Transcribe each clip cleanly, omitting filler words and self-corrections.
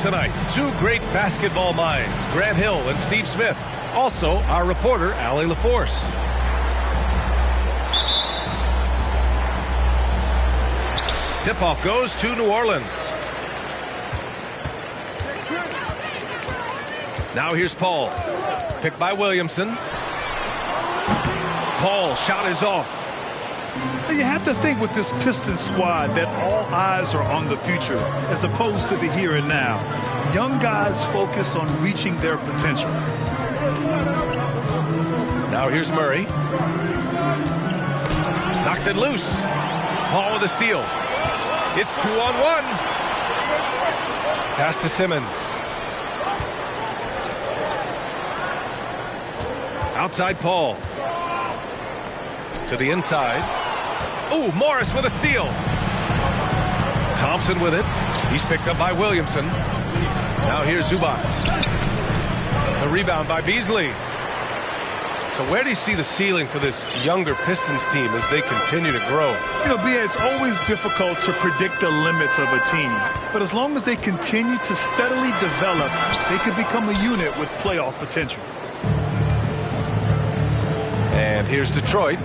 tonight. Two great basketball minds, Grant Hill and Steve Smith. Also, our reporter, Allie LaForce. Tip-off goes to New Orleans. Now here's Paul. Picked by Williamson. Paul, shot is off. You have to think with this Pistons squad that all eyes are on the future as opposed to the here and now. Young guys focused on reaching their potential. Now here's Murray. Knocks it loose. Paul with a steal. It's 2-on-1. Pass to Simmons. Outside Paul. To the inside. Ooh, Morris with a steal. Thompson with it. He's picked up by Williamson. Now here's Zubats. The rebound by Beasley. So where do you see the ceiling for this younger Pistons team as they continue to grow? You know, B.A., it's always difficult to predict the limits of a team. But as long as they continue to steadily develop, they could become a unit with playoff potential. And here's Detroit.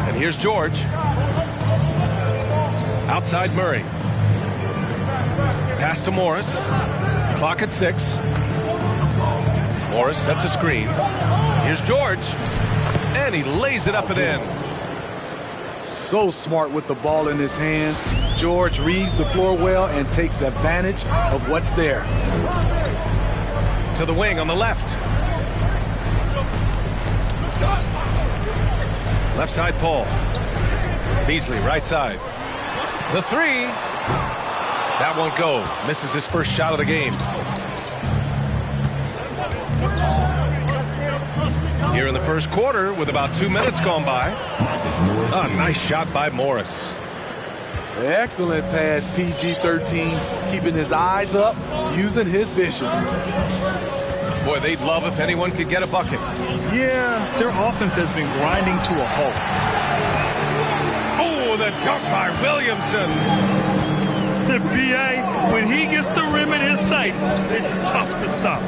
And here's George. Outside Murray. Pass to Morris. Clock at 6. Morris sets a screen. Here's George. And he lays it up and in. So smart with the ball in his hands. George reads the floor well and takes advantage of what's there. To the wing on the left. Left side Paul. Beasley right side. The three. That won't go. Misses his first shot of the game. Here in the first quarter with about 2 minutes gone by. A nice shot by Morris. Excellent pass, PG-13, keeping his eyes up, using his vision. Boy, they'd love if anyone could get a bucket. Yeah, their offense has been grinding to a halt. Oh, the dunk by Williamson. The B.A., when he gets the rim in his sights, it's tough to stop.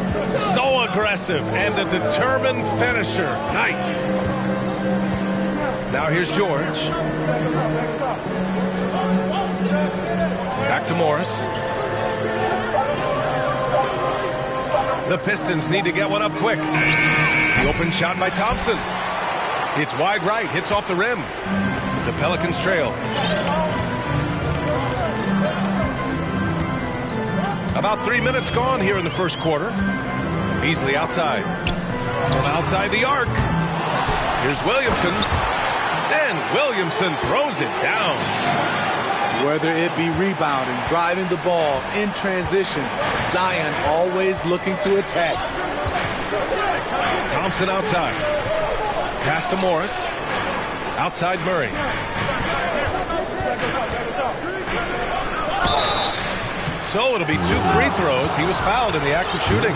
So aggressive and a determined finisher. Nice. Now here's George. Back to Morris. The Pistons need to get one up quick. The open shot by Thompson. It's wide right, hits off the rim. The Pelicans trail. About 3 minutes gone here in the first quarter. Beasley outside. From outside the arc. Here's Williamson. And Williamson throws it down. Whether it be rebounding, driving the ball, in transition, Zion always looking to attack. Thompson outside. Pass to Morris. Outside Murray. So it'll be 2 free throws. He was fouled in the act of shooting.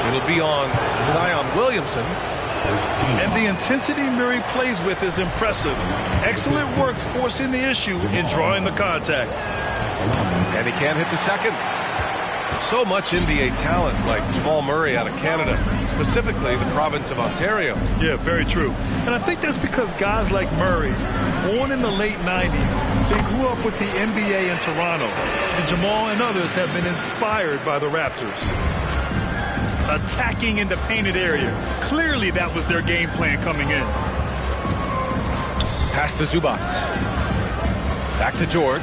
It'll be on Zion Williamson. And the intensity Murray plays with is impressive. Excellent work forcing the issue and drawing the contact. And he can't hit the second. So much NBA talent like Jamal Murray out of Canada, specifically the province of Ontario. Yeah, very true. And I think that's because guys like Murray, born in the late 90s, they grew up with the NBA in Toronto. And Jamal and others have been inspired by the Raptors. Attacking in the painted area. Clearly that was their game plan coming in. Pass to Zubats. Back to George.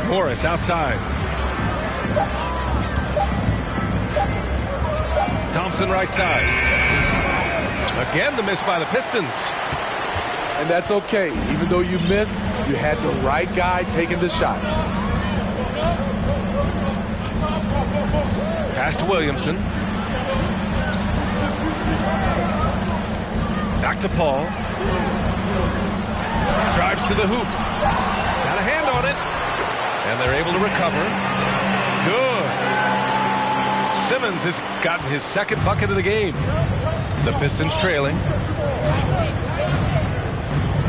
Morris outside. Thompson right side. Again the miss by the Pistons. And that's okay. Even though you miss, you had the right guy taking the shot. Pass to Williamson. Back to Paul. Drives to the hoop. Got a hand on it. And they're able to recover. Good. Simmons has gotten his second bucket of the game. The Pistons trailing.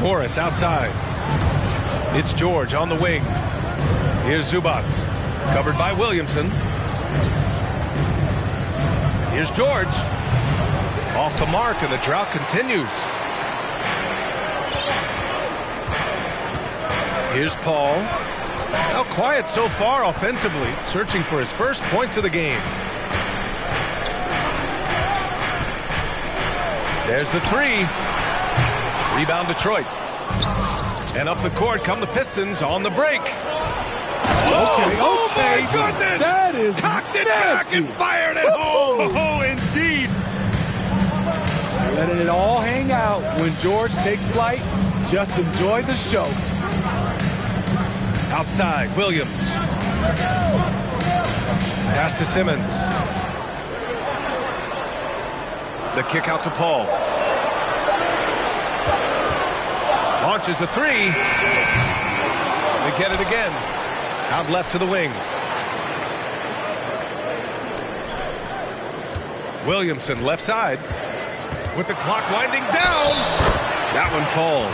Morris outside. It's George on the wing. Here's Zubats, covered by Williamson. Here's George. Off the mark, and the drought continues. Here's Paul. Now quiet so far offensively, searching for his first points of the game. There's the three. Rebound Detroit. And up the court come the Pistons on the break. Oh my goodness! That is Cocked it nasty. back and fired it home. Oh, indeed. Letting it all hang out when George takes flight. Just enjoy the show. Outside, Williams. Pass to Simmons. The kick out to Paul. Launches a three. They get it again. Out left to the wing. Williamson left side. With the clock winding down. That one falls.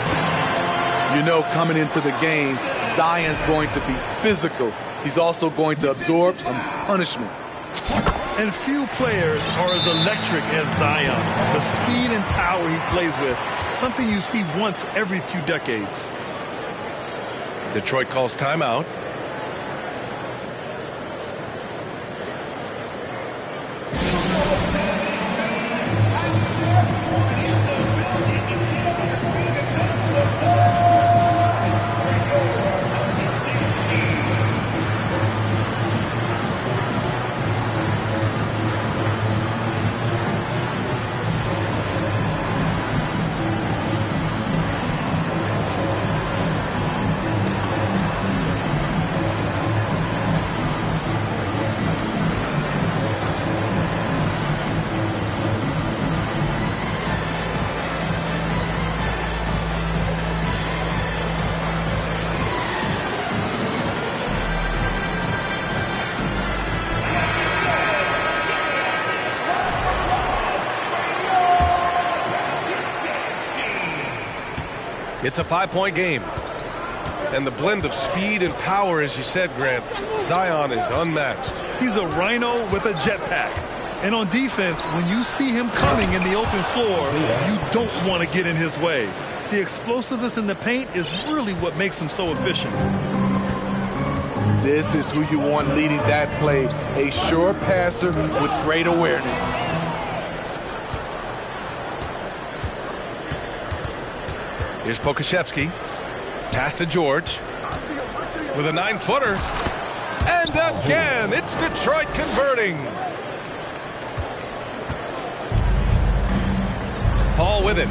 You know, coming into the game, Zion's going to be physical. He's also going to absorb some punishment. And few players are as electric as Zion. The speed and power he plays with, something you see once every few decades. Detroit calls timeout. It's a 5-point game. And the blend of speed and power, as you said, Grant, Zion is unmatched. He's a rhino with a jetpack. And on defense, when you see him coming in the open floor, you don't want to get in his way. The explosiveness in the paint is really what makes him so efficient. This is who you want leading that play. A sure passer with great awareness. Here's Pokashevsky. Pass to George. With a 9-footer. And again, it's Detroit converting. Paul with it.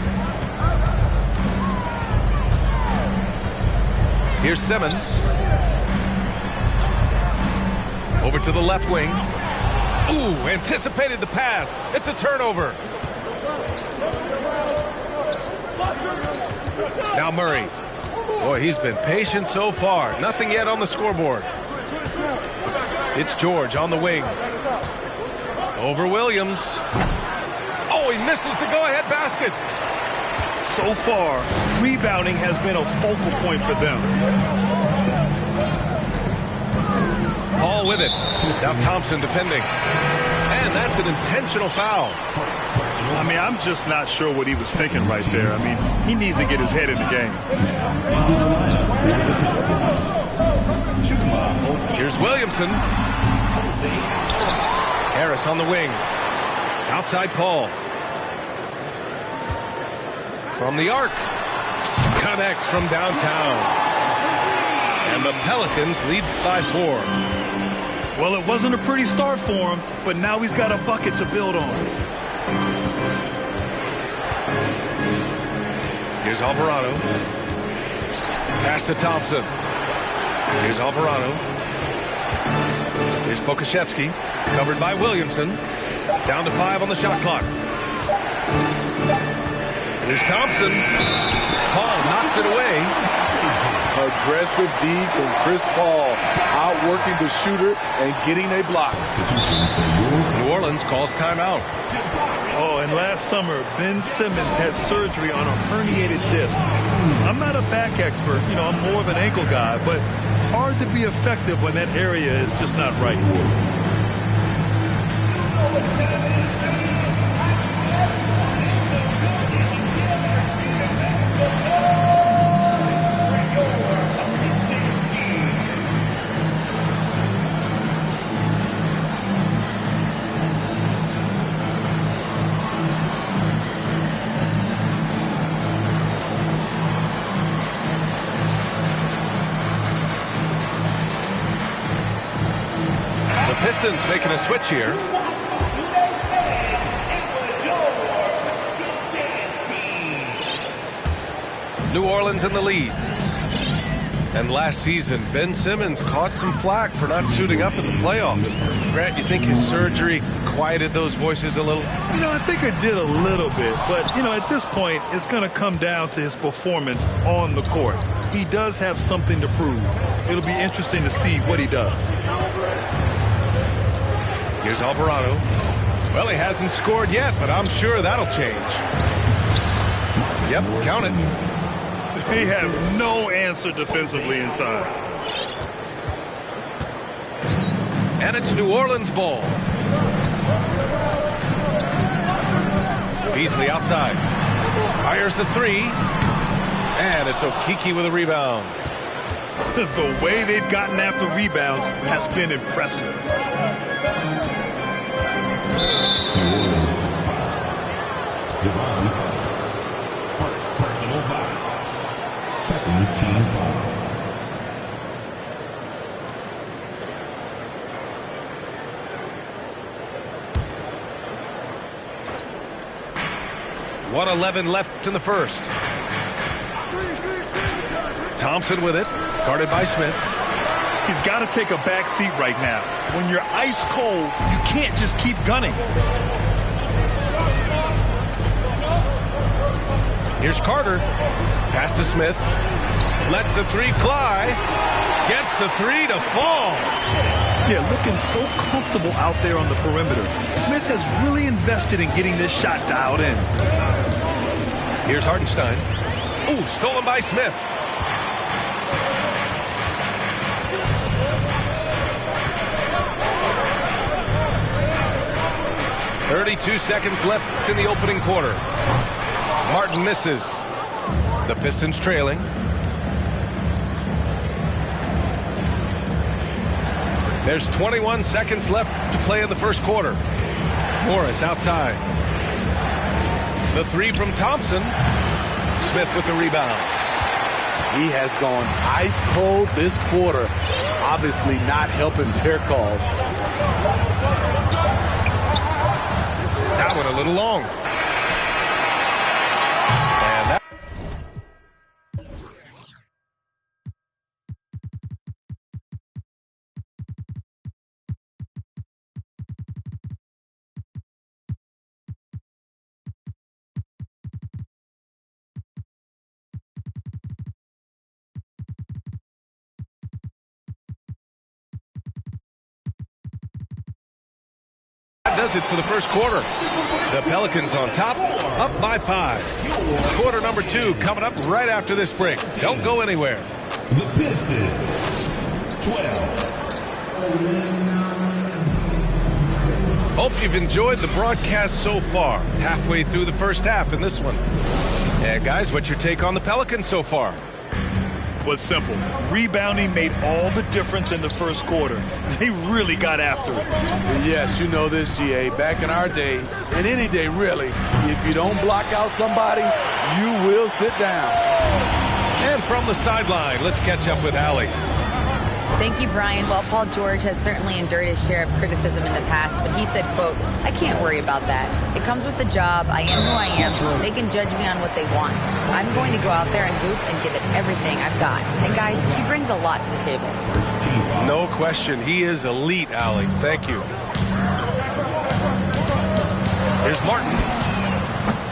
Here's Simmons. Over to the left wing. Ooh, anticipated the pass. It's a turnover. Now Murray. Boy, he's been patient so far. Nothing yet on the scoreboard. It's George on the wing. Over Williams. Oh, he misses the go-ahead basket. So far, rebounding has been a focal point for them. Paul with it. Now Thompson defending. And that's an intentional foul. I mean, I'm just not sure what he was thinking right there. I mean, he needs to get his head in the game. Here's Williamson. Harris on the wing. Outside Paul. From the arc. Connects from downtown. And the Pelicans lead by 4. Well, it wasn't a pretty start for him, but now he's got a bucket to build on. Here's Alvarado. Pass to Thompson. Here's Alvarado. Here's Pokashevsky. Covered by Williamson. Down to 5 on the shot clock. Here's Thompson. Paul knocks it away. Aggressive D from Chris Paul, outworking the shooter and getting a block. New Orleans calls timeout. Oh, and last summer, Ben Simmons had surgery on a herniated disc. I'm not a back expert, I'm more of an ankle guy, but hard to be effective when that area is just not right. Pistons making a switch here. New Orleans in the lead. And last season, Ben Simmons caught some flack for not suiting up in the playoffs. Grant, you think his surgery quieted those voices a little? I think it did a little bit. But, at this point, it's going to come down to his performance on the court. He does have something to prove. It'll be interesting to see what he does. Here's Alvarado. Well, he hasn't scored yet, but I'm sure that'll change. Yep, count it. They have no answer defensively inside. And it's New Orleans ball. Beasley outside. Fires the three. And it's Okeke with a rebound. The way they've gotten after rebounds has been impressive. Personal foul. Second team foul. .111 left in the first. Thompson with it, guarded by Smith. He's got to take a back seat right now. When you're ice cold, you can't just keep gunning. Here's Carter. Pass to Smith. Lets the three fly. Gets the three to fall. Yeah, looking so comfortable out there on the perimeter. Smith has really invested in getting this shot dialed in. Here's Hartenstein. Ooh, stolen by Smith. .32 seconds left in the opening quarter. Martin misses. The Pistons trailing. There's 21 seconds left to play in the first quarter. Morris outside. The three from Thompson. Smith with the rebound. He has gone ice cold this quarter. Obviously not helping their cause. That one a little long. And that does it for the first quarter. The Pelicans on top, up by 5. Quarter number 2 coming up right after this break. Don't go anywhere. The Pistons, 12. Hope you've enjoyed the broadcast so far. Halfway through the first half in this one. And guys, what's your take on the Pelicans so far? Was simple. Rebounding made all the difference in the first quarter. They really got after it. Yes, you know this, GA. Back in our day, and any day really, if you don't block out somebody, you will sit down. And from the sideline, let's catch up with Allie. Thank you, Brian. Well, Paul George has certainly endured his share of criticism in the past, but he said, quote, "I can't worry about that. It comes with the job. I am who I am. They can judge me on what they want. I'm going to go out there and hoop and give it everything I've got." And guys, he brings a lot to the table. No question. He is elite, Allie. Thank you. Here's Martin.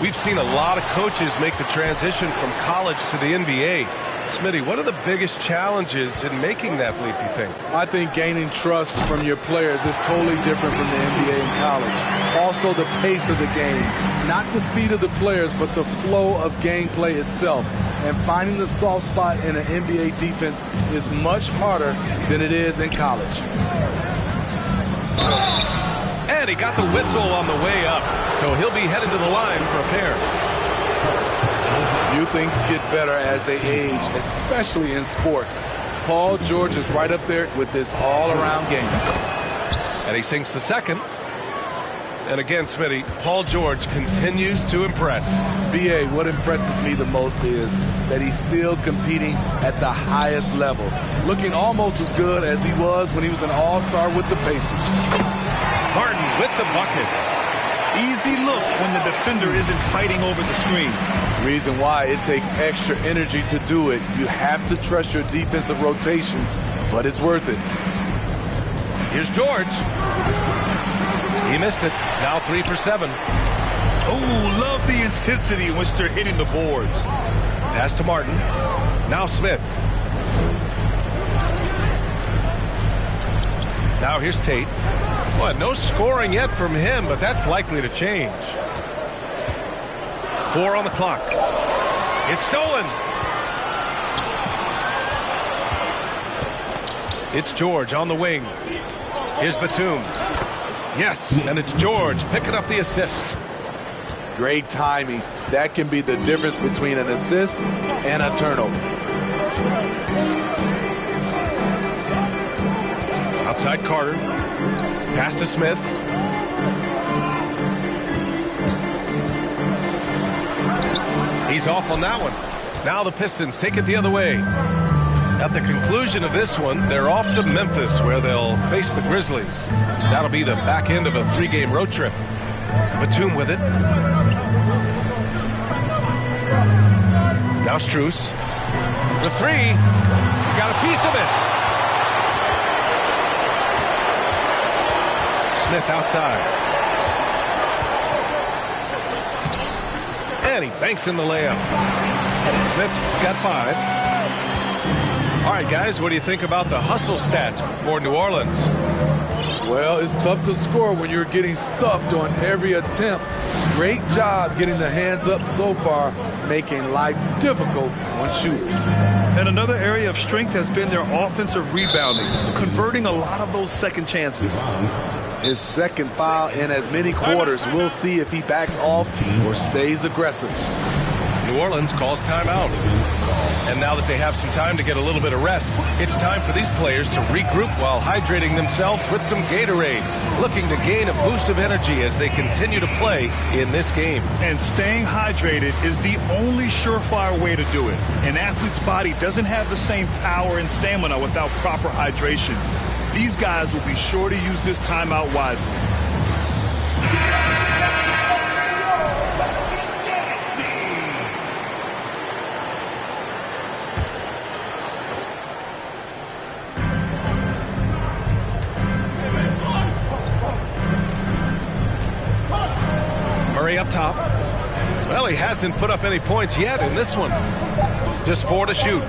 We've seen a lot of coaches make the transition from college to the NBA. Smitty, what are the biggest challenges in making that leap, you think? I think gaining trust from your players is totally different from the NBA and college. Also, the pace of the game. Not the speed of the players, but the flow of gameplay itself. And finding the soft spot in an NBA defense is much harder than it is in college. And he got the whistle on the way up, so he'll be headed to the line for a pair. Few things get better as they age, especially in sports. Paul George is right up there with this all-around game. And he sinks the second. And again, Smitty, Paul George continues to impress. B.A., what impresses me the most is that he's still competing at the highest level, looking almost as good as he was when he was an all-star with the Pacers. Martin with the bucket. Easy look when the defender isn't fighting over the screen. Reason why it takes extra energy to do it. You have to trust your defensive rotations, but it's worth it. Here's George. He missed it. Now 3 for 7. Oh, love the intensity in which they're hitting the boards. Pass to Martin. Now Smith. Now here's Tate. Well, no scoring yet from him, but that's likely to change. 4 on the clock. It's stolen. It's George on the wing. Here's Batum. Yes, and it's George picking up the assist. Great timing. That can be the difference between an assist and a turnover. Outside Carter. Pass to Smith. He's off on that one. Now the Pistons take it the other way. At the conclusion of this one, they're off to Memphis, where they'll face the Grizzlies. That'll be the back end of a 3-game road trip. Batum with it. Now Strus. The 3. Got a piece of it. Smith outside. And he banks in the layup. Smith's got 5. All right, guys, what do you think about the hustle stats for New Orleans? Well, it's tough to score when you're getting stuffed on every attempt. Great job getting the hands up so far, making life difficult on shooters. And another area of strength has been their offensive rebounding, converting a lot of those second chances. His second foul in as many quarters. We'll see if he backs off or stays aggressive. New Orleans calls timeout. And now that they have some time to get a little bit of rest, it's time for these players to regroup while hydrating themselves with some Gatorade, looking to gain a boost of energy as they continue to play in this game. And staying hydrated is the only surefire way to do it. An athlete's body doesn't have the same power and stamina without proper hydration. These guys will be sure to use this timeout wisely. Up top. Well, he hasn't put up any points yet in this one. Just 4 to shoot.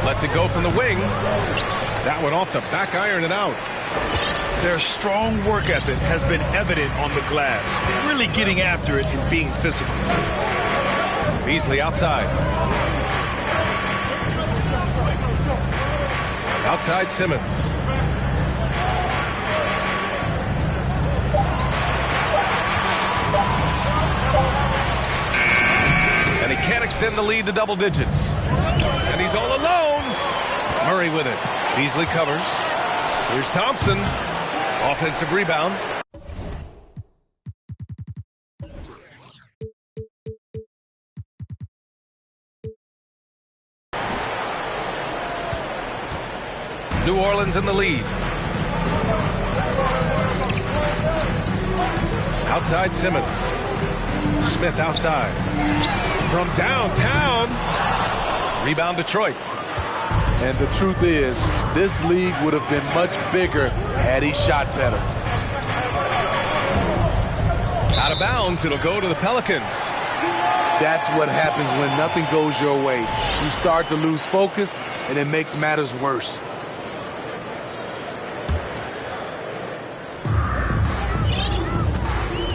Lets it go from the wing. That one off the back iron and out. Their strong work ethic has been evident on the glass, really getting after it and being physical. Beasley outside. Outside Simmons. And he can't extend the lead to double digits. And he's all alone. Murray with it. Beasley covers. Here's Thompson. Offensive rebound. New Orleans in the lead. Outside Simmons. Smith outside. From downtown. Rebound Detroit. And the truth is, this league would have been much bigger had he shot better. Out of bounds, it'll go to the Pelicans. That's what happens when nothing goes your way. You start to lose focus, and it makes matters worse.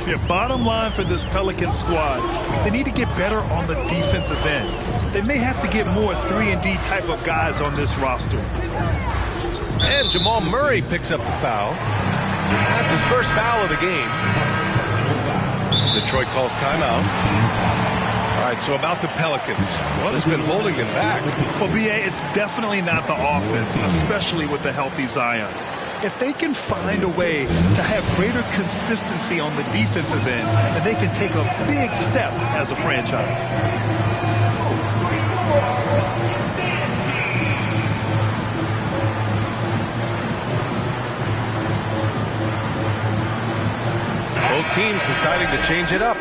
Yeah, bottom line for this Pelicans squad, they need to get better on the defensive end. They may have to get more 3-and-D type of guys on this roster. And Jamal Murray picks up the foul. That's his first foul of the game. Detroit calls timeout. All right, so about the Pelicans, what has been holding them back? Well, B.A., it's definitely not the offense, especially with the healthy Zion. If they can find a way to have greater consistency on the defensive end, then they can take a big step as a franchise. Both teams deciding to change it up.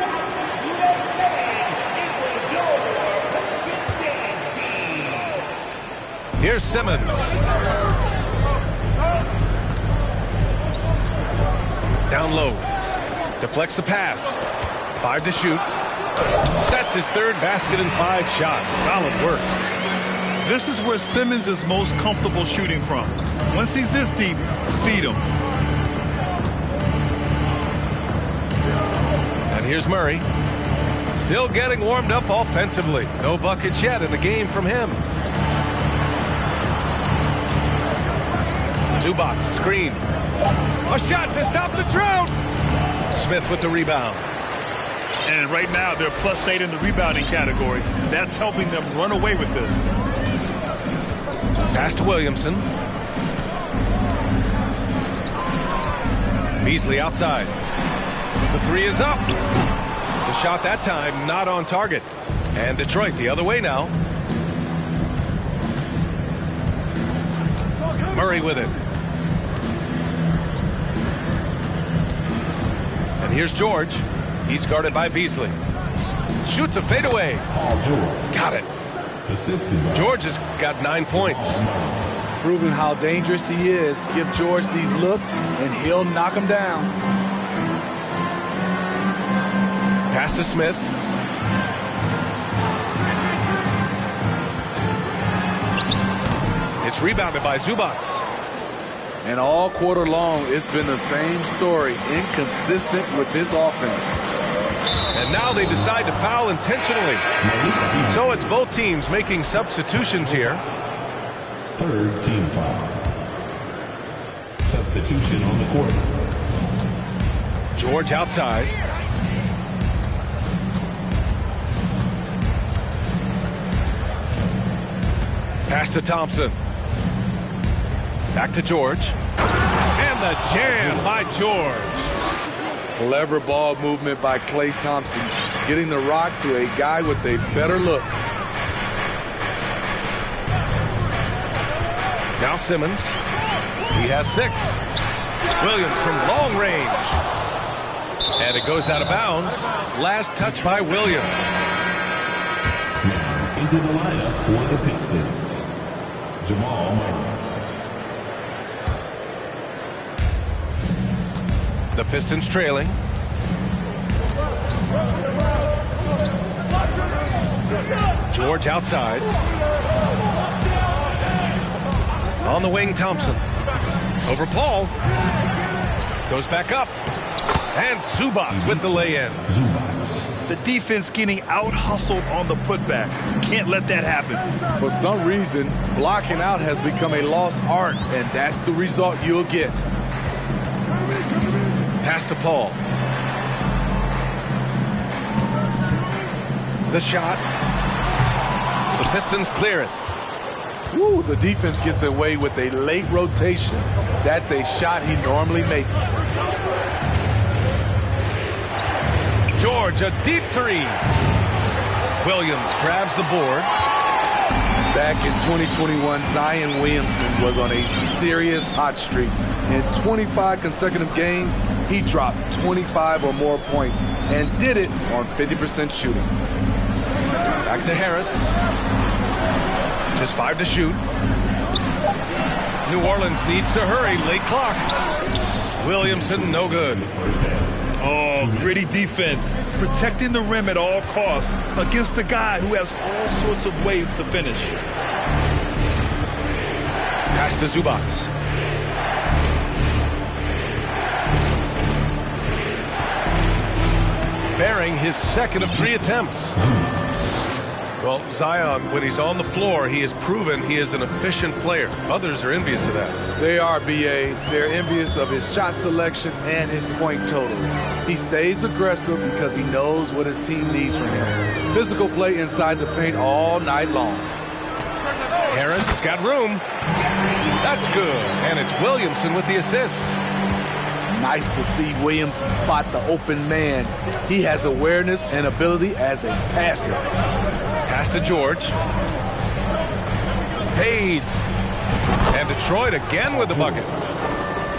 Here's Simmons. Down low. Deflects the pass. 5 to shoot. That's his third basket in 5 shots. Solid work. This is where Simmons is most comfortable shooting from. Once he's this deep, feed him. And here's Murray. Still getting warmed up offensively. No buckets yet in the game from him. Zubac screen. A shot to stop the drought. Smith with the rebound. And right now they're +8 in the rebounding category. That's helping them run away with this. Pass to Williamson. Beasley outside. The 3 is up. The shot that time not on target. And Detroit the other way now. Murray with it. And here's George. He's guarded by Beasley. Shoots a fadeaway. Got it. George has got 9 points. Proving how dangerous he is. Give George these looks, and he'll knock him down. Pass to Smith. It's rebounded by Zubac. And all quarter long, it's been the same story. Inconsistent with this offense. And now they decide to foul intentionally. So it's both teams making substitutions here. Third team foul. Substitution on the court. George outside. Pass to Thompson. Back to George. And the jam by George. Clever ball movement by Klay Thompson, getting the rock to a guy with a better look. Now Simmons. He has 6. Williams from long range. And it goes out of bounds. Last touch by Williams. Now into the lineup for the Pistons. Jamal Murray. The Pistons trailing. George outside. On the wing, Thompson. Over Paul. Goes back up. And Zubac with the lay-in. The defense getting out-hustled on the putback. Can't let that happen. For some reason, blocking out has become a lost art, and that's the result you'll get. Pass to Paul. The shot. The Pistons clear it. Woo, the defense gets away with a late rotation. That's a shot he normally makes. George, a deep 3. Williams grabs the board. Back in 2021, Zion Williamson was on a serious hot streak. In 25 consecutive games, he dropped 25 or more points and did it on 50% shooting. Back to Harris. Just 5 to shoot. New Orleans needs to hurry. Late clock. Williamson, no good. Oh, gritty defense, protecting the rim at all costs against a guy who has all sorts of ways to finish. Pass to Zubats. Bearing his second of 3 attempts. Well, Zion, when he's on the floor, he has proven he is an efficient player. Others are envious of that. They are, B.A. They're envious of his shot selection and his point total. He stays aggressive because he knows what his team needs from him. Physical play inside the paint all night long. Harris has got room. That's good. And it's Williamson with the assist. Nice to see Williamson spot the open man. He has awareness and ability as a passer. Pass to George. Fades. And Detroit again with the bucket.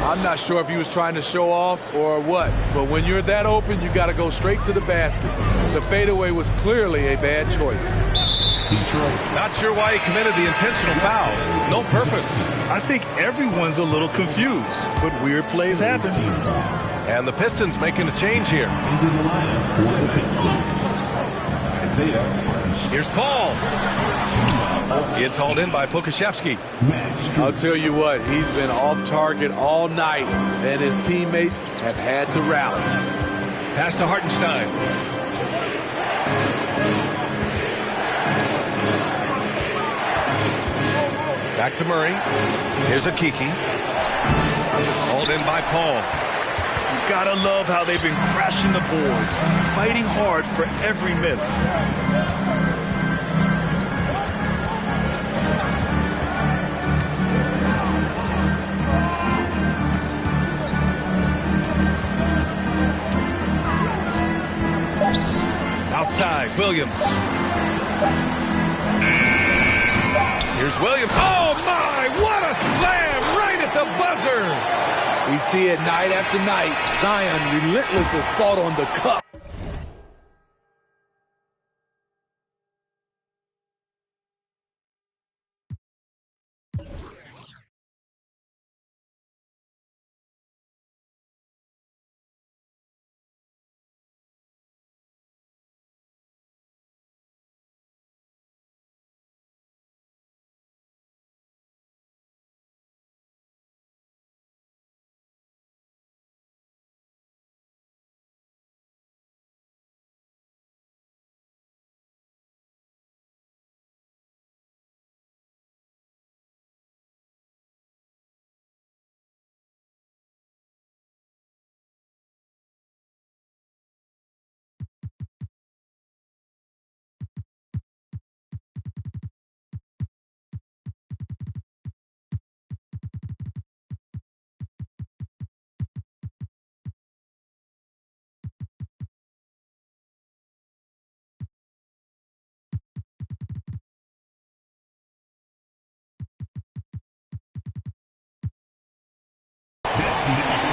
I'm not sure if he was trying to show off or what, but when you're that open, you got to go straight to the basket. The fadeaway was clearly a bad choice. Detroit. Not sure why he committed the intentional foul. No purpose. I think everyone's a little confused, but weird plays happen. And the Pistons making a change here. Into the lineup for the Pistons. Here's Paul. It's hauled in by Pokashevsky. I'll tell you what, he's been off target all night, and his teammates have had to rally. Pass to Hartenstein. Back to Murray. Here's a Kiki. Hauled in by Paul. You gotta love how they've been crashing the boards, fighting hard for every miss. Outside, Williams. Here's Williams. Oh, my! What a slam right at the buzzer! We see it night after night. Zion, relentless assault on the cup.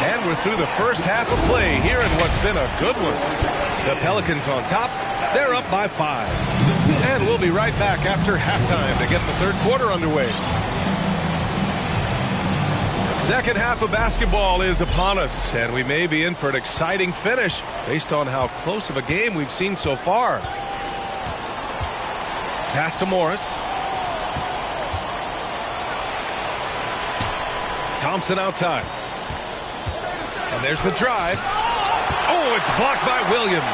And we're through the first half of play here in what's been a good one. The Pelicans on top. They're up by 5. And we'll be right back after halftime to get the third quarter underway. Second half of basketball is upon us, and we may be in for an exciting finish based on how close of a game we've seen so far. Pass to Morris. Thompson outside. And there's the drive. Oh, it's blocked by Williams.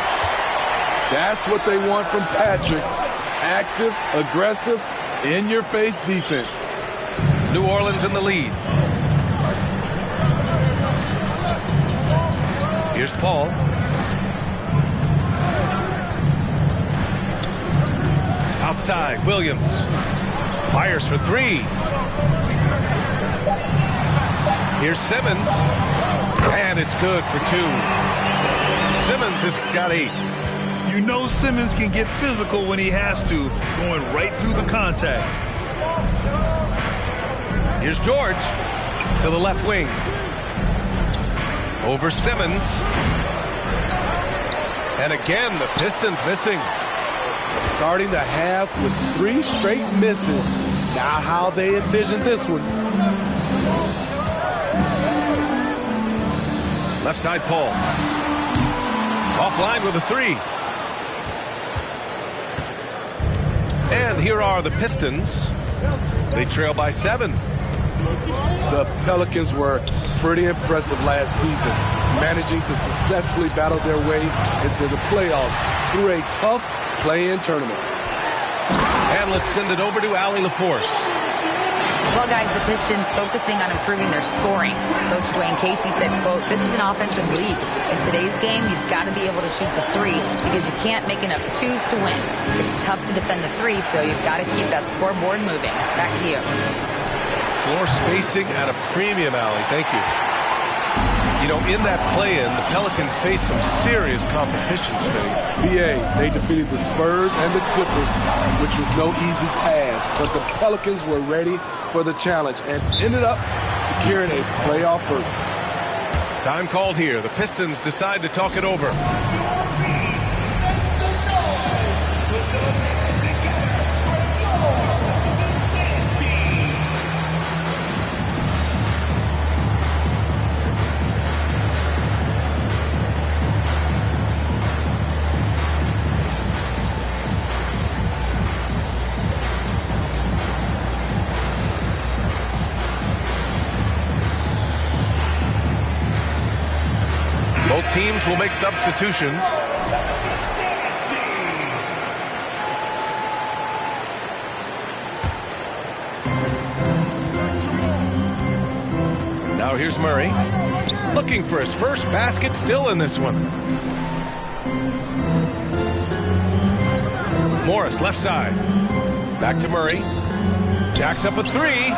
That's what they want from Patrick. Active, aggressive, in-your-face defense. New Orleans in the lead. Here's Paul. Outside, Williams. Fires for 3. Here's Simmons. And it's good for 2. Simmons has got 8. You know Simmons can get physical when he has to, going right through the contact. Here's George to the left wing. Over Simmons. And again, the Pistons missing. Starting the half with 3 straight misses. Now how they envision this one. Left side, Paul. Offline with a three. And here are the Pistons. They trail by 7. The Pelicans were pretty impressive last season, managing to successfully battle their way into the playoffs through a tough play-in tournament. And let's send it over to Allie LaForce. Well, guys, the Pistons focusing on improving their scoring. Coach Dwayne Casey said, quote, "This is an offensive league. In today's game, you've got to be able to shoot the three because you can't make enough twos to win. It's tough to defend the three, so you've got to keep that scoreboard moving." Back to you. Floor spacing at a premium, Allie. Thank you. You know, in that play-in, the Pelicans faced some serious competition, Smitty. BA, they defeated the Spurs and the Clippers, which was no easy task, but the Pelicans were ready for the challenge and ended up securing a playoff berth. Time called here. The Pistons decide to talk it over. Both teams will make substitutions. Now here's Murray, looking for his first basket, still in this one. Morris, left side. Back to Murray. Jacks up a three.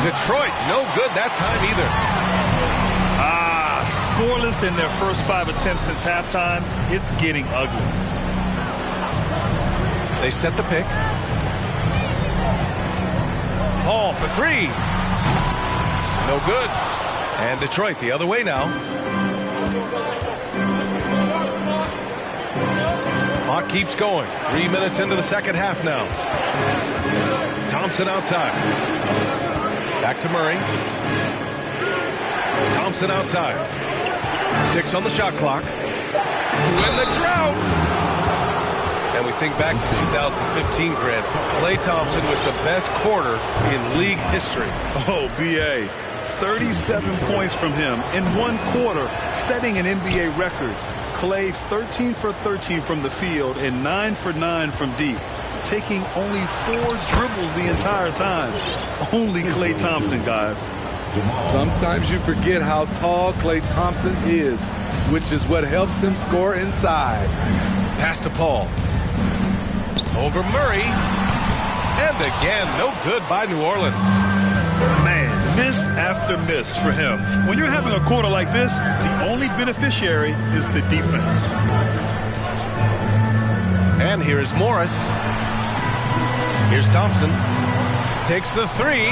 Detroit, no good that time either. Scoreless in their first 5 attempts since halftime. It's getting ugly. They set the pick. Paul for three. No good. And Detroit the other way now. Clock keeps going. 3 minutes into the second half now. Thompson outside. Back to Murray. Thompson outside. 6 on the shot clock. Win the drought. And we think back to 2015, Grant. Klay Thompson with the best quarter in league history. Oh, BA. 37 points from him in one quarter, setting an NBA record. Klay 13 for 13 from the field and 9 for 9 from deep, taking only 4 dribbles the entire time. Only Klay Thompson, guys. Sometimes you forget how tall Klay Thompson is, which is what helps him score inside. Pass to Paul. Over Murray. And again, no good by New Orleans. Man, miss after miss for him. When you're having a quarter like this, the only beneficiary is the defense. And here is Morris. Here's Thompson. Takes the three.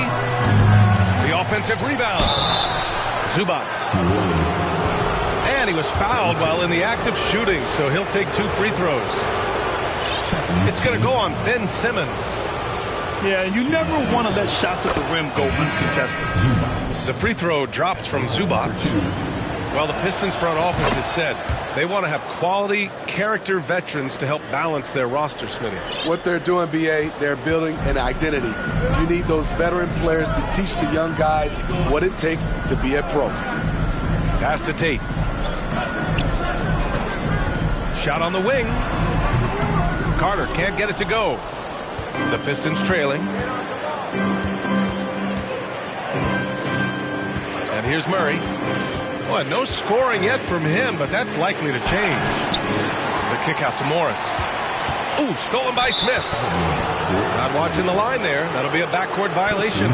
The offensive rebound. Zubac. And he was fouled while in the act of shooting, so he'll take 2 free throws. It's going to go on Ben Simmons. Yeah, you never want to let shots at the rim go uncontested. The free throw drops from Zubac. Well, the Pistons front office has said they want to have quality character veterans to help balance their roster, Smitty. What they're doing, BA, they're building an identity. You need those veteran players to teach the young guys what it takes to be a pro. Pass to Tate. Shot on the wing. Carter can't get it to go. The Pistons trailing. And here's Murray. Well, no scoring yet from him, but that's likely to change. The kick out to Morris. Ooh, stolen by Smith. Not watching the line there. That'll be a backcourt violation.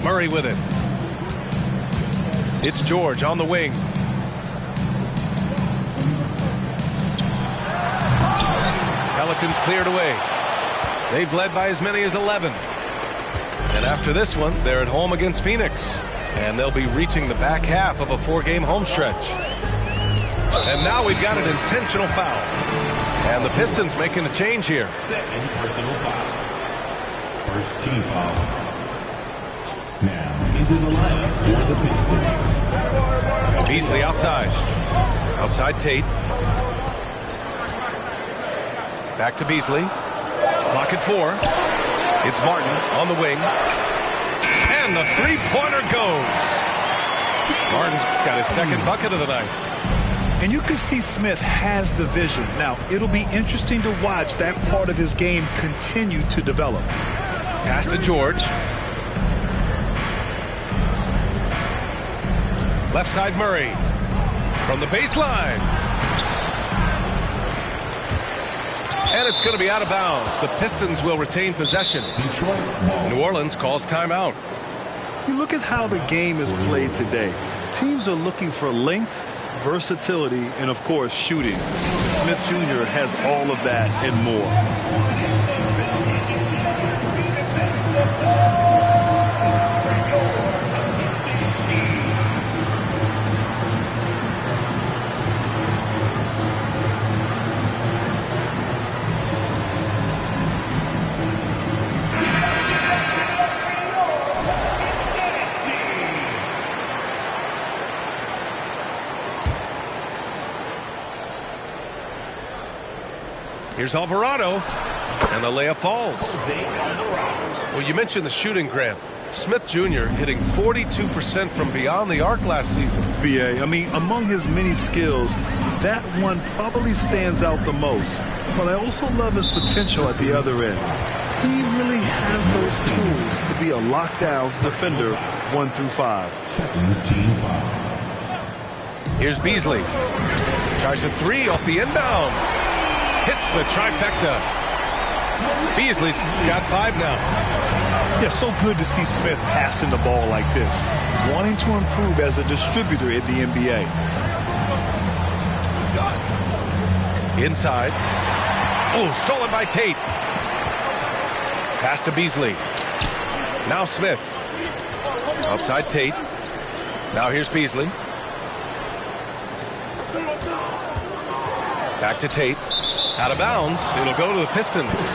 Murray with it. It's George on the wing. Pelicans cleared away. They've led by as many as 11. And after this one, they're at home against Phoenix. And they'll be reaching the back half of a 4-game home stretch. And now we've got an intentional foul. And the Pistons making a change here. First team foul. Now into the lineup for the Pistons. Beasley outside. Outside Tate. Back to Beasley. Clock at 4. It's Martin on the wing. And the three-pointer goes. Martin's got his second bucket of the night. And you can see Smith has the vision. Now, it'll be interesting to watch that part of his game continue to develop. Pass to George. Left side Murray. From the baseline. And it's going to be out of bounds. The Pistons will retain possession. New Orleans calls timeout. You look at how the game is played today. Teams are looking for length, versatility, and of course shooting. Smith Jr. has all of that and more. Here's Alvarado, and the layup falls. Well, you mentioned the shooting, Grant. Smith Jr. hitting 42% from beyond the arc last season. BA, I mean, among his many skills, that one probably stands out the most. But I also love his potential at the other end. He really has those tools to be a lockdown defender 1 through 5. Second team foul. Here's Beasley. Tries a 3 off the inbound. Hits the trifecta. Beasley's got 5 now. Yeah, so good to see Smith passing the ball like this, wanting to improve as a distributor in the NBA. Inside. Oh, stolen by Tate. Pass to Beasley. Now Smith. Outside Tate. Now here's Beasley. Back to Tate. Out of bounds. It'll go to the Pistons.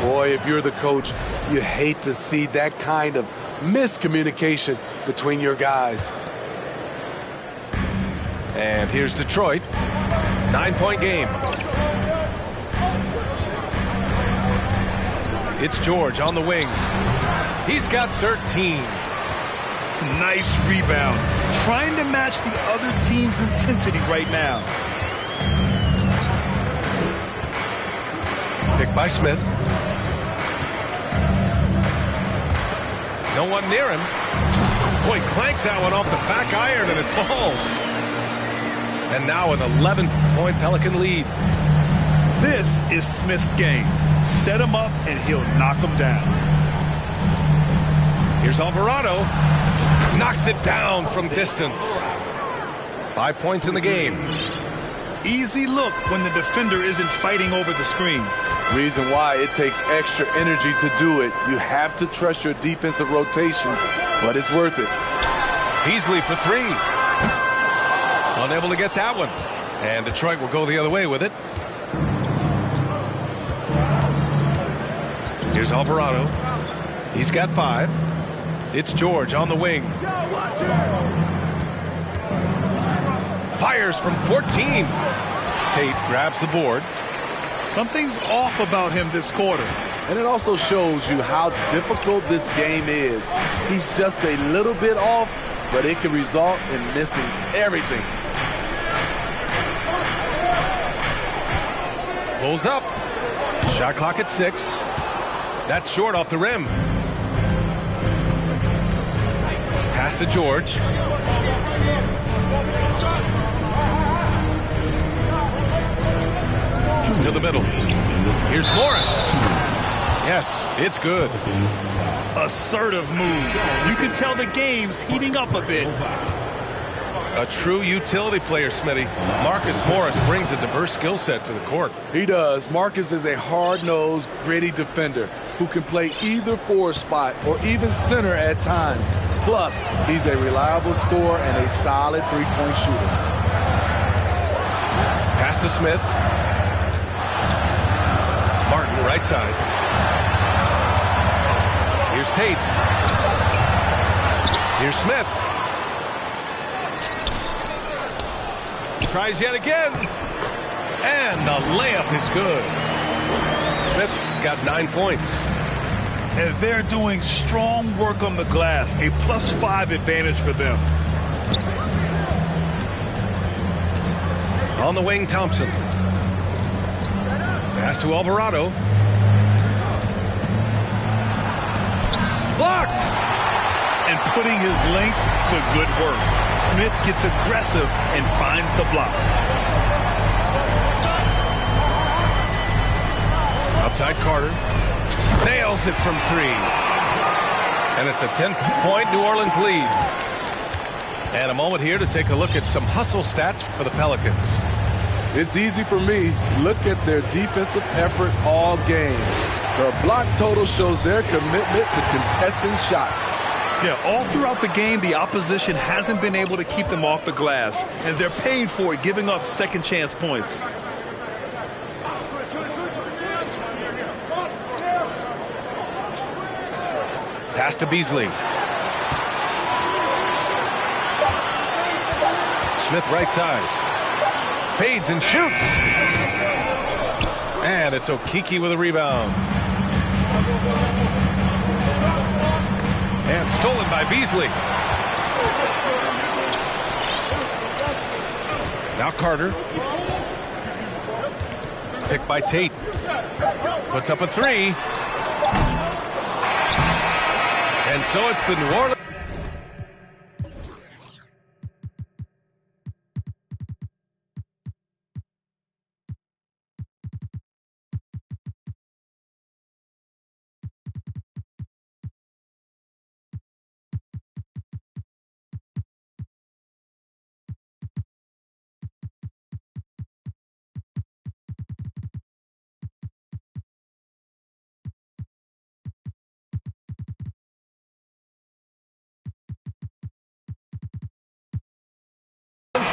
Boy, if you're the coach, you hate to see that kind of miscommunication between your guys. And here's Detroit. 9-point game. It's George on the wing. He's got 13. Nice rebound. Trying to match the other team's intensity right now. Picked by Smith. No one near him. Boy, clanks that one off the back iron and it falls. And now an 11-point Pelican lead. This is Smith's game. Set him up and he'll knock him down. Here's Alvarado. Knocks it down from distance. 5 points in the game. Easy look when the defender isn't fighting over the screen. Reason why it takes extra energy to do it. You have to trust your defensive rotations, but it's worth it. Beasley for 3. Unable to get that one. And Detroit will go the other way with it. Here's Alvarado. He's got 5. It's George on the wing. Fires from 14. Tate grabs the board. Something's off about him this quarter. And it also shows you how difficult this game is. He's just a little bit off, but it can result in missing everything. Pulls up. Shot clock at 6. That's short off the rim. Pass to George. To the middle. Here's Morris. Yes, it's good. Assertive move. You can tell the game's heating up a bit. A true utility player, Smitty. Marcus Morris brings a diverse skill set to the court. He does. Marcus is a hard-nosed, gritty defender who can play either forward spot or even center at times. Plus, he's a reliable scorer and a solid three-point shooter. Pass to Smith. Martin, right side. Tate. Here's Smith. Tries yet again. And the layup is good. Smith's got 9 points. And they're doing strong work on the glass. A +5 advantage for them. On the wing, Thompson. Pass to Alvarado. Blocked! And putting his length to good work. Smith gets aggressive and finds the block. Outside Carter. Nails it from 3. And it's a 10-point New Orleans lead. And a moment here to take a look at some hustle stats for the Pelicans. It's easy for me. Look at their defensive effort all game. Their block total shows their commitment to contesting shots. Yeah, all throughout the game, the opposition hasn't been able to keep them off the glass, and they're paying for it, giving up second chance points. Pass to Beasley. Smith right side. Fades and shoots. And it's Okeke with a rebound. And stolen by Beasley. Now Carter. Picked by Tate. Puts up a 3. And so it's the New Orleans.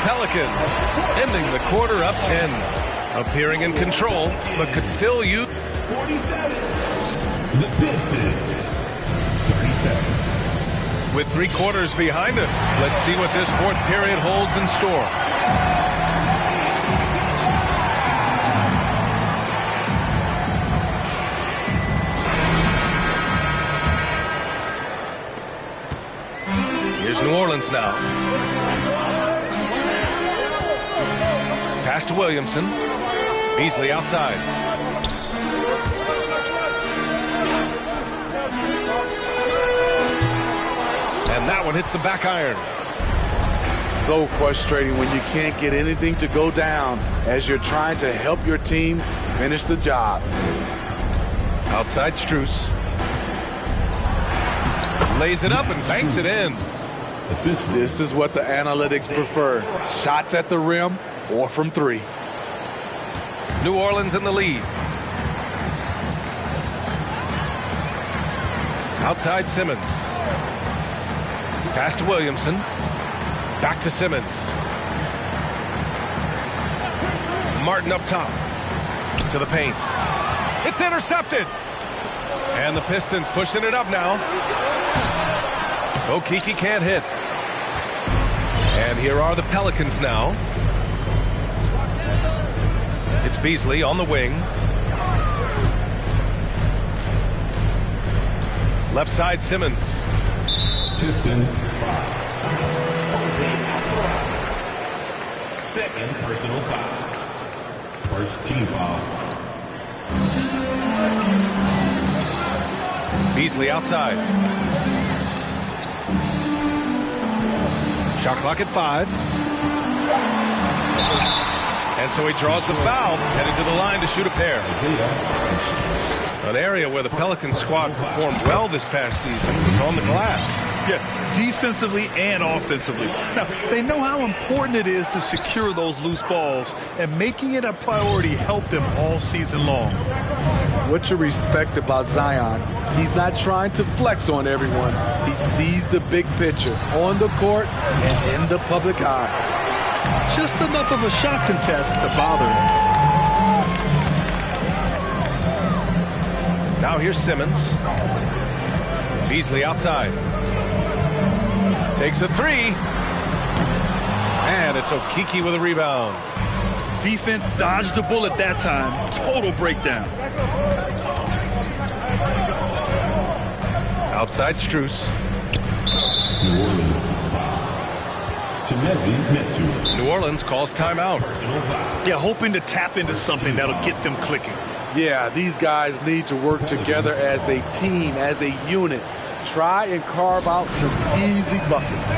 Pelicans ending the quarter up 10. Appearing in control, but could still use. 47. The Pistons. 37. With 3 quarters behind us, let's see what this 4th period holds in store. Here's New Orleans now. Pass to Williamson. Beasley outside. And that one hits the back iron. So frustrating when you can't get anything to go down as you're trying to help your team finish the job. Outside Strus. Lays it up and banks it in. This is what the analytics prefer. Shots at the rim or from 3. New Orleans in the lead. Outside Simmons. Pass to Williamson. Back to Simmons. Martin up top. To the paint. It's intercepted. And the Pistons pushing it up now. Okeke can't hit. And here are the Pelicans now. It's Beasley on the wing. Left side Simmons. Pistons. Second personal foul. First team foul. Beasley outside. Shot clock at 5. And so he draws the foul, headed to the line to shoot a pair. An area where the Pelicans squad performed well this past season was on the glass. Yeah, defensively and offensively. Now, they know how important it is to secure those loose balls, and making it a priority helped them all season long. What you respect about Zion, he's not trying to flex on everyone. He sees the big picture on the court and in the public eye. Just enough of a shot contest to bother him. Now here's Simmons. Beasley outside. Takes a three. And it's Okeke with a rebound. Defense dodged a bullet that time. Total breakdown. Outside Strus. New Orleans. Chimezie Metu. New Orleans calls timeout. Yeah, hoping to tap into something that'll get them clicking. Yeah, these guys need to work together as a team, as a unit. Try and carve out some easy buckets.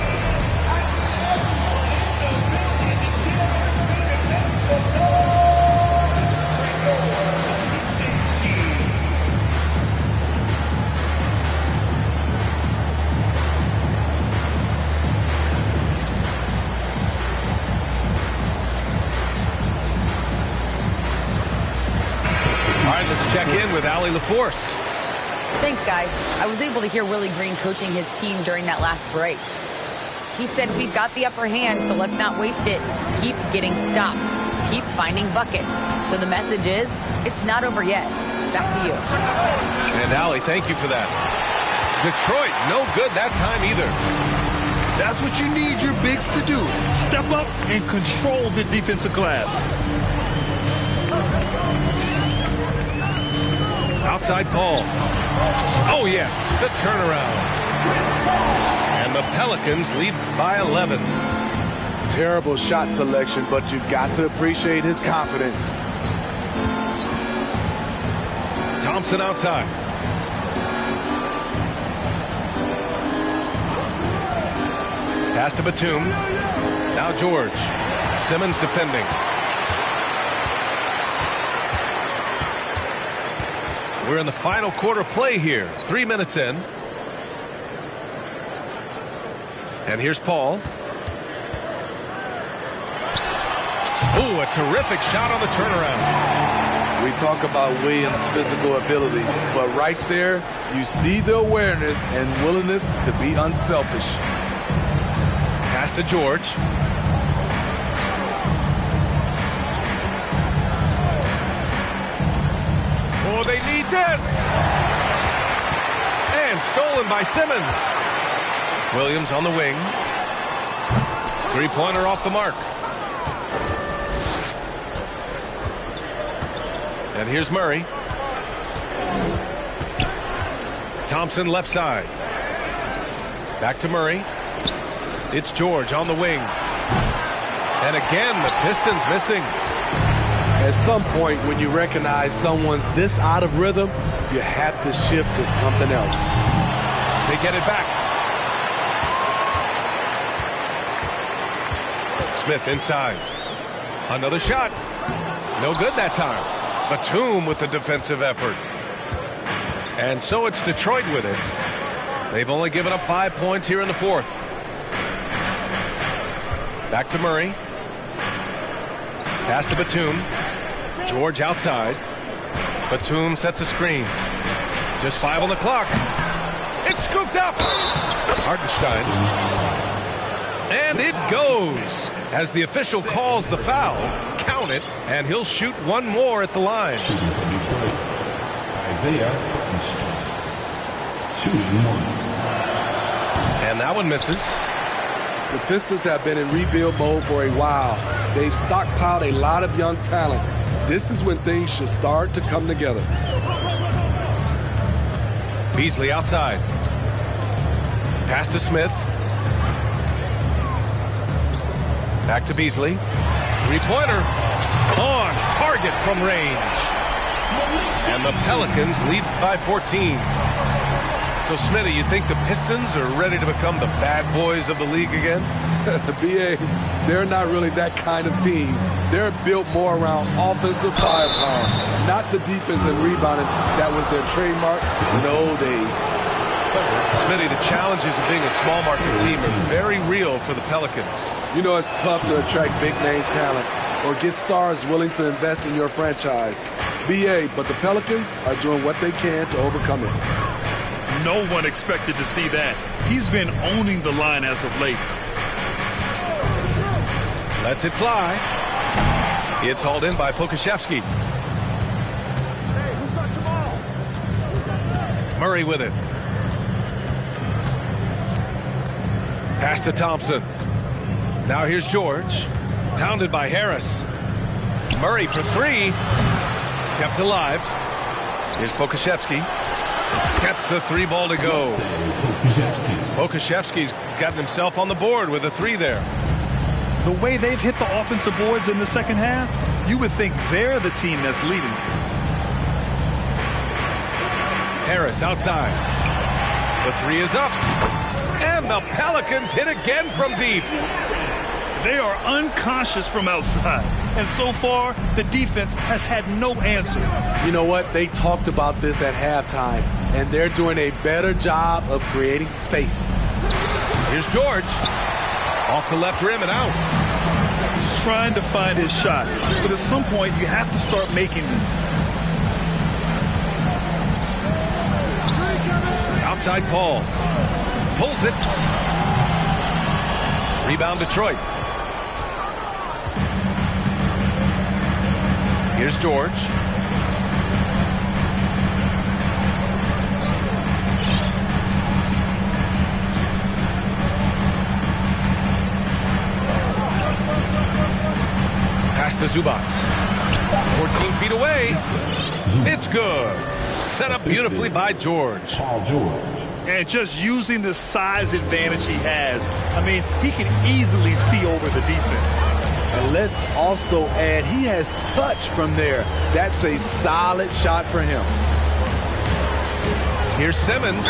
All right, let's check in with Allie LaForce. Thanks, guys. I was able to hear Willie Green coaching his team during that last break. He said, we've got the upper hand, so let's not waste it. Keep getting stops. Keep finding buckets. So the message is, it's not over yet. Back to you. And Allie, thank you for that. Detroit, no good that time either. That's what you need your bigs to do. Step up and control the defensive glass. Outside Paul. Oh, yes, the turnaround. And the Pelicans lead by 11. Terrible shot selection, but you've got to appreciate his confidence. Thompson outside. Pass to Batum. Now George. Simmons defending. We're in the final quarter play here. 3 minutes in. And here's Paul. Ooh, a terrific shot on the turnaround. We talk about Williams' physical abilities, but right there, you see the awareness and willingness to be unselfish. Pass to George. Oh, they need this. And stolen by Simmons. Williams on the wing. Three-pointer off the mark. And here's Murray. Thompson left side. Back to Murray. It's George on the wing. And again, the Pistons missing. At some point, when you recognize someone's this out of rhythm, you have to shift to something else. They get it back. Smith inside. Another shot. No good that time. Batum with the defensive effort. And so it's Detroit with it. They've only given up 5 points here in the fourth. Back to Murray. Pass to Batum. George outside. Batum sets a screen. Just 5 on the clock. It's scooped up. Hartenstein. And it goes. As the official calls the foul, count it, and he'll shoot one more at the line. And that one misses. The Pistons have been in rebuild mode for a while. They've stockpiled a lot of young talent. This is when things should start to come together. Beasley outside. Pass to Smith. Back to Beasley. Three-pointer. On target from range. And the Pelicans lead by 14. So, Smitty, you think the Pistons are ready to become the bad boys of the league again? BA, they're not really that kind of team. They're built more around offensive firepower, not the defense and rebounding that was their trademark in the old days. Smitty, the challenges of being a small market team are very real for the Pelicans. You know, it's tough to attract big-name talent or get stars willing to invest in your franchise. BA, but the Pelicans are doing what they can to overcome it. No one expected to see that. He's been owning the line as of late. Lets it fly. It's hauled in by Pokashevsky. Murray with it. Pass to Thompson. Now here's George. Pounded by Harris. Murray for three. Kept alive. Here's Pokuševski. Gets the three ball to go. Pokuševski's gotten himself on the board with a three there. The way they've hit the offensive boards in the second half, you would think they're the team that's leading. Harris outside. The three is up. And the Pelicans hit again from deep. They are unconscious from outside. And so far, the defense has had no answer. You know what? They talked about this at halftime, and they're doing a better job of creating space. Here's George. Off the left rim and out. He's trying to find his shot. But at some point, you have to start making these. Outside Paul. Pulls it. Rebound Detroit. Here's George. Pass to Zubats. 14 feet away. It's good. Set up beautifully by George. And just using the size advantage he has, I mean, he can easily see over the defense. And let's also add, he has touch from there. That's a solid shot for him. Here's Simmons.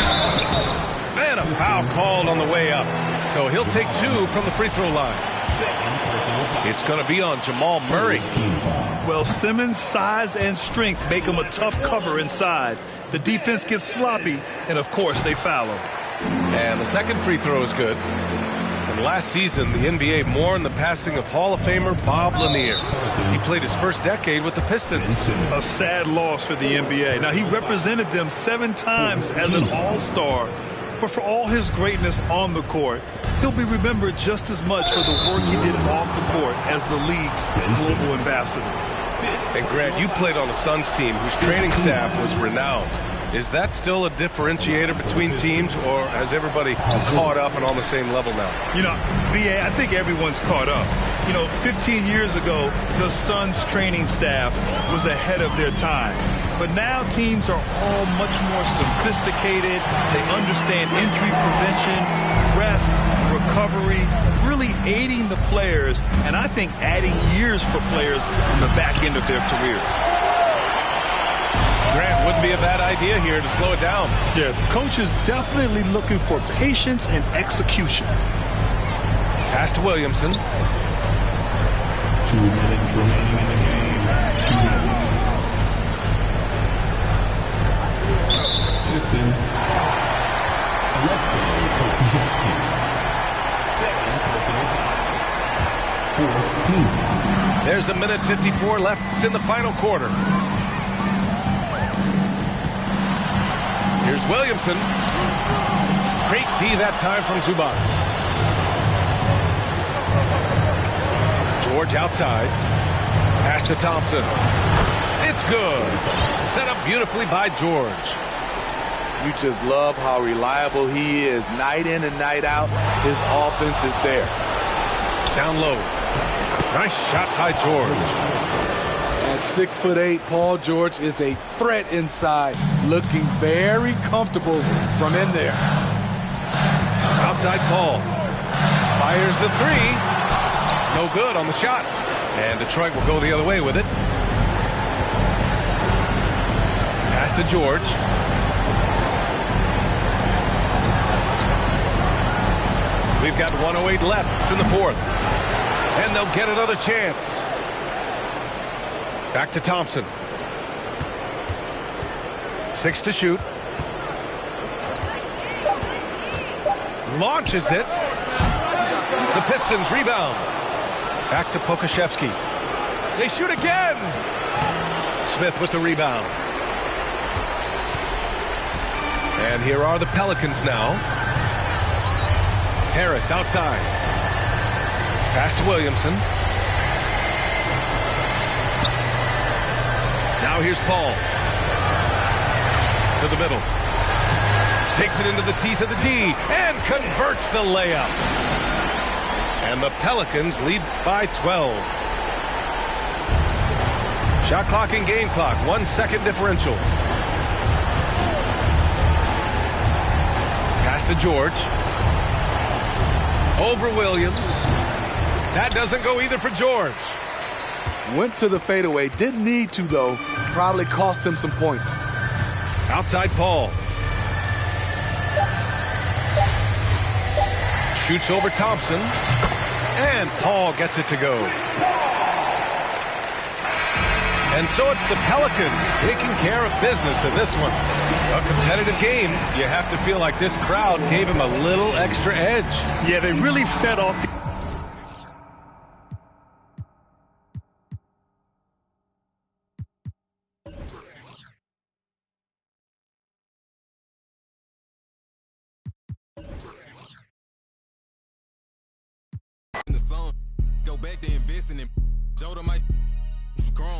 And a foul called on the way up. So he'll take two from the free throw line. It's going to be on Jamal Murray. Well, Simmons' size and strength make him a tough cover inside. The defense gets sloppy, and of course they foul him. And the second free throw is good. And last season, the NBA mourned the passing of Hall of Famer Bob Lanier. He played his first decade with the Pistons. A sad loss for the NBA. Now, he represented them 7 times as an all-star. But for all his greatness on the court, he'll be remembered just as much for the work he did off the court as the league's global ambassador. And Grant, you played on a Suns team whose training staff was renowned. Is that still a differentiator between teams, or has everybody caught up and on the same level now? You know, VA, I think everyone's caught up. You know, 15 years ago, the Suns training staff was ahead of their time. But now teams are all much more sophisticated. They understand injury prevention, rest, recovery, really aiding the players, and I think adding years for players on the back end of their careers. Grant, wouldn't be a bad idea here to slow it down. Yeah, the coach is definitely looking for patience and execution. Pass to Williamson. 2 minutes remaining in the game. 2 minutes. Pistons. Alexei Pokuševski. Second personal foul. 14. There's a minute 54 left in the final quarter. Here's Williamson. Great D that time from Zubats. George outside. Pass to Thompson. It's good. Set up beautifully by George. You just love how reliable he is. Night in and night out, his offense is there. Down low. Nice shot by George. At 6'8", Paul George is a threat inside, looking very comfortable from in there. Outside Paul. Fires the three. No good on the shot. And Detroit will go the other way with it. Pass to George. We've got 1:08 left in the fourth. And they'll get another chance. Back to Thompson. 6 to shoot. Launches it. The Pistons rebound. Back to Pokuševski. They shoot again. Smith with the rebound. And here are the Pelicans now. Harris outside. Pass to Williamson. Now here's Paul. To the middle. Takes it into the teeth of the D and converts the layup. And the Pelicans lead by 12. Shot clock and game clock, 1 second differential. Pass to George. Over Williams. That doesn't go either for George. Went to the fadeaway. Didn't need to, though. Probably cost him some points. Outside Paul. Shoots over Thompson. And Paul gets it to go. And so it's the Pelicans taking care of business in this one. A competitive game. You have to feel like this crowd gave him a little extra edge. Yeah, they really fed off the in the song, go back to investing in Joe might